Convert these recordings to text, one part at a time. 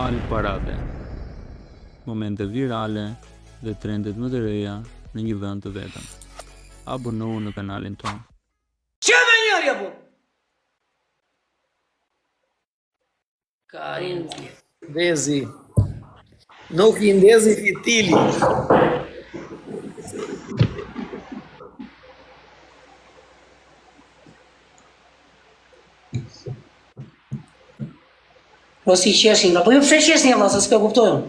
Al parave, momente virale dhe trendet më të reja në një vend të vetëm. Abonohu në kanalin tonë. Që me njërja bu? Karin Ndezi. Nuk i ndezi fitili. Po si qeshin, po ju pse qeshin valla, se s'ka kuptojnë.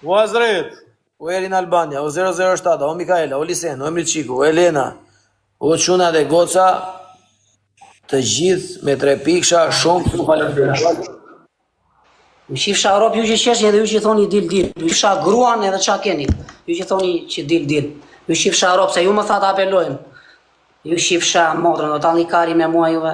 O Azret, o Elin Albania, o 007, o Mikaela, o Lisen, o Emri Qiku, o Elena, o Quna dhe Goca, të gjithë me 3 piksha, shumë të falenderoj. Ju shifsha Europë, ju që qeshin edhe ju që thoni dil. Ju shifsha gruan edhe qa keni. Ju që thoni që dil. Ju shifsha Europë, se ju më thatë apelojnë. Ju shifsha motrën, do t'alni kari me mua juve.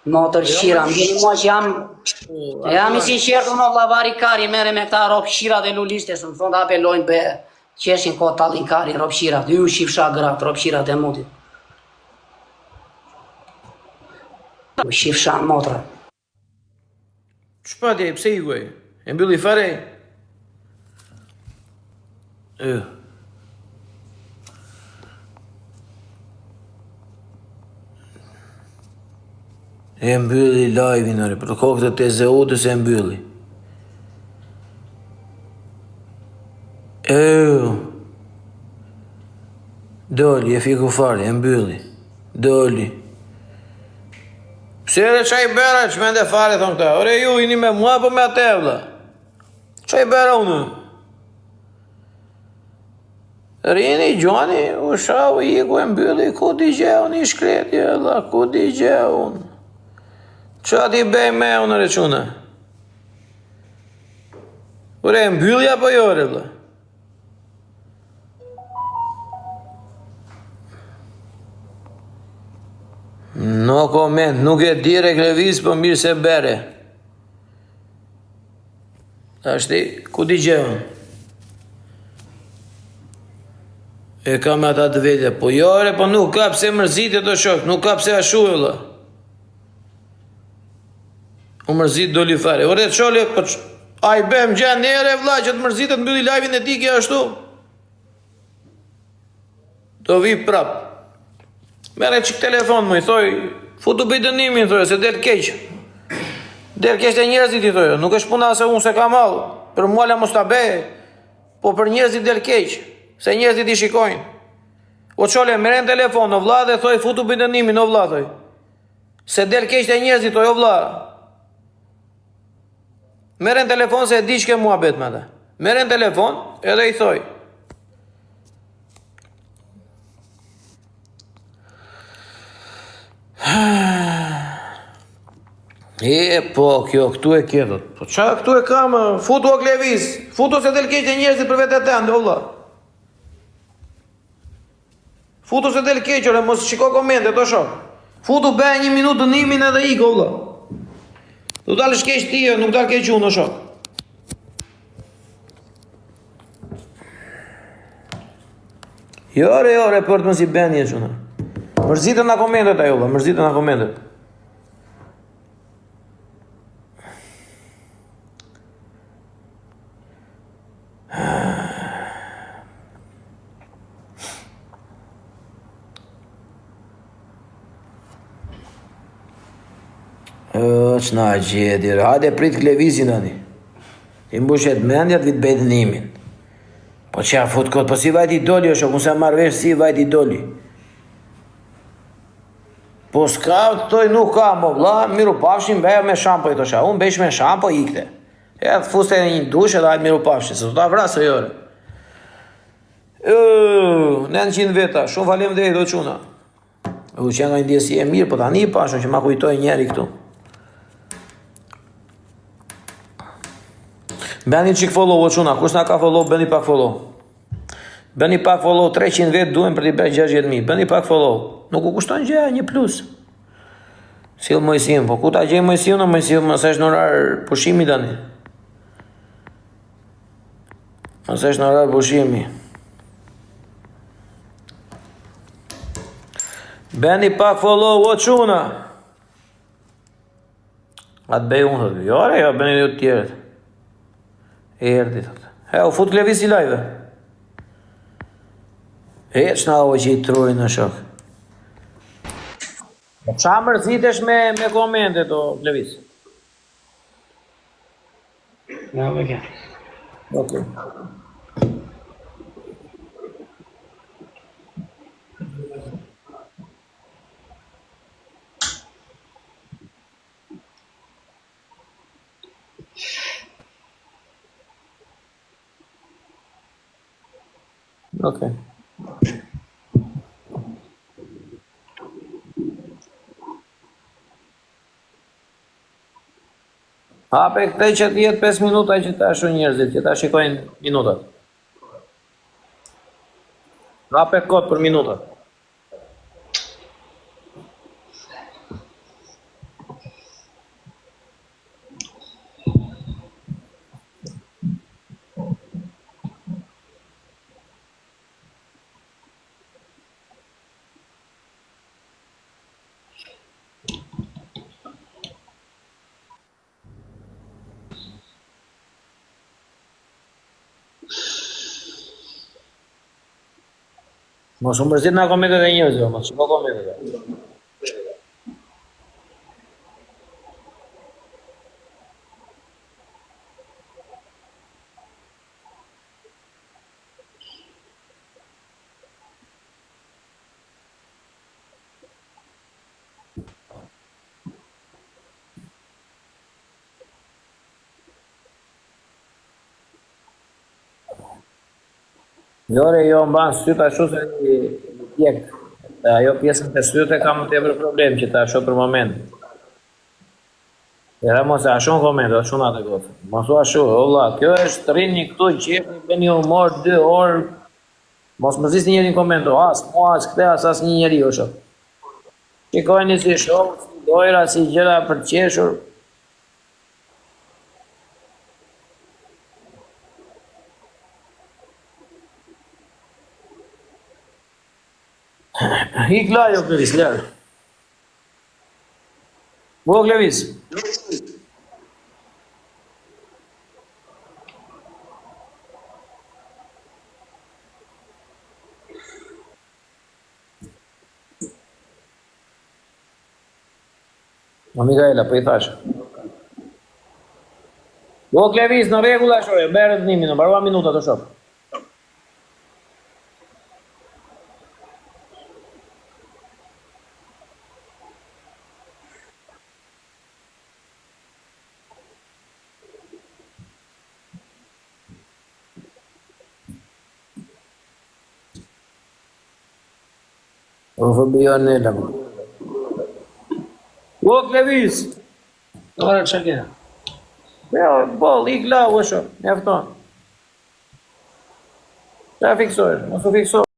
Motër shira, më gjeni mua që jam i sinqertë unë vlavari kari, mere me këta Europë shira dhe lulishte, së më thonë të apelojnë be, qeshin ko t'alni kari, Europë shira, ju shifsha gratë, Europë shira të mutit. Ju shifsha motrën. Ç'pa dje, pse i guaj? E mbylli fare? E mbylli live-in, për kokët e Zeutës e mbylli. Doli, e fiku fare, e mbylli. Doli. Pse edhe qaj bera që mende fare, thonë këta, ore ju, ini me mua po me atë vla. Qaj bera unë? Rini, gjoni, u shau, i ku e mbylli, ku di gje unë i shkreti, vla, ku di gje unë. Qa ti bej me unë requne? Ore, mbylli apo jore, vla? No koment, nuk e dire klevis, për mirë se bere. Ashti, ku di gjevën? E kam ata të vete, po jore, po nuk ka pse mërzit e të shok, nuk ka pse ashu e la. U mërzit doli fare. Ore të qole, po a i bem gjenë nere vla që të mërzit e të mbylli live-in e ti kja ashtu. Do vi prap. Mere qik telefon më i thoj, futu bëj dënimin, thoj, se del keq. Del keq të njerëzit i thoj, nuk është puna se unë se ka malë, për muala mos ta be, po për njerëzit del keq, se njerëzit i shikojnë. O qole, mere në telefon, o vla dhe thoj, futu bëj dënimin, o vla, thoj. Se del keq të njerëzit, thoj, o vla. Mere në telefon se e di që ke mua bet me dhe. Mere në telefon, edhe i thoj. Po, kjo, këtu e kjetët. Po, qa këtu e kam, futu o klevis, futu se del keq e njerëzit për vete të ndë, valla. Futu se del keq, ore, mos shiko komente, të shok. Futu be 1 minutë dënimin edhe i, valla. Du dalë shkeq ti, nuk dalë keq unë, të shok. Jore, për të më si benje që në. Mërzitën nga komendet ajo, mërzitën nga komendet. Që na gjedir, hajde prit klevizin ani. I mbushet mendjat vit bejt nimin. Po që a fut kot, po si vajt i doli o shok, unë se marrë vesh si vajt i doli. Po s'ka, të toj nuk ka, mo vla, miru pafshin, beja me shampo i tosha, unë besh me shampo i ikte. E të fuste një dush edhe ajtë miru pafshin, se të ta vrasë jore. 900 veta, shumë falim dhe i do quna. U që nga ndjesi e mirë, po ta një pashon që ma kujtoj njeri këtu. Beni qik follow o quna, kush nga ka follow, beni pak follow. Beni pak follow, 300 vetë duhem për t'i bërë 60.000, beni pak follow. Nuk u kushton gjë, një plus. Silë Mojsim, po ku ta gjej Mojsim në Mojsim, mëse është në orar pushimi tani. Mëse është në orar pushimi. Beni pak follow o quna. Atë bej unë, thëtë, jore, jo, beni dhe të tjerët. Erdi, thotë. U fut Levisi live. Që na o që i trojnë në shok. Qa mërzitesh me komentet o Levis? Ja, me kja. Okay. Okay. Hape këtej që t'jetë 5 minuta që ta shu njerëzit, që ta shikojnë minutat. Hape kod për minutat. Mos u mërzit nga komentet e njerëzve, mos shiko komentet e. Jore, jo mban syt ashtu se një tjek. Ajo pjesën të syt e kam të ebër problem që ta ashtu për moment. Era mos e ashtu në koment, ashtu në atë gotë. Mos u ashtu, olla, kjo është rinni këtu, qefni, bëni humor 2 orë. Mos më zisni njëri në koment, as mua, as këte, as një njeri, o shok. Shikojni si shok, si dojra, si gjëra për qeshur. Hik lajo, Klevis, lërë. Bo, Klevis. O Mikaela, për i thashë. Bo, Klevis, në regula shore, berët një minutë, barua minuta të shokë. O fëbion e lëmë. O Klevis! Ora që kena? Bol, ik la, o shumë, njafton. Ta fiksojsh, mos u fiksojsh.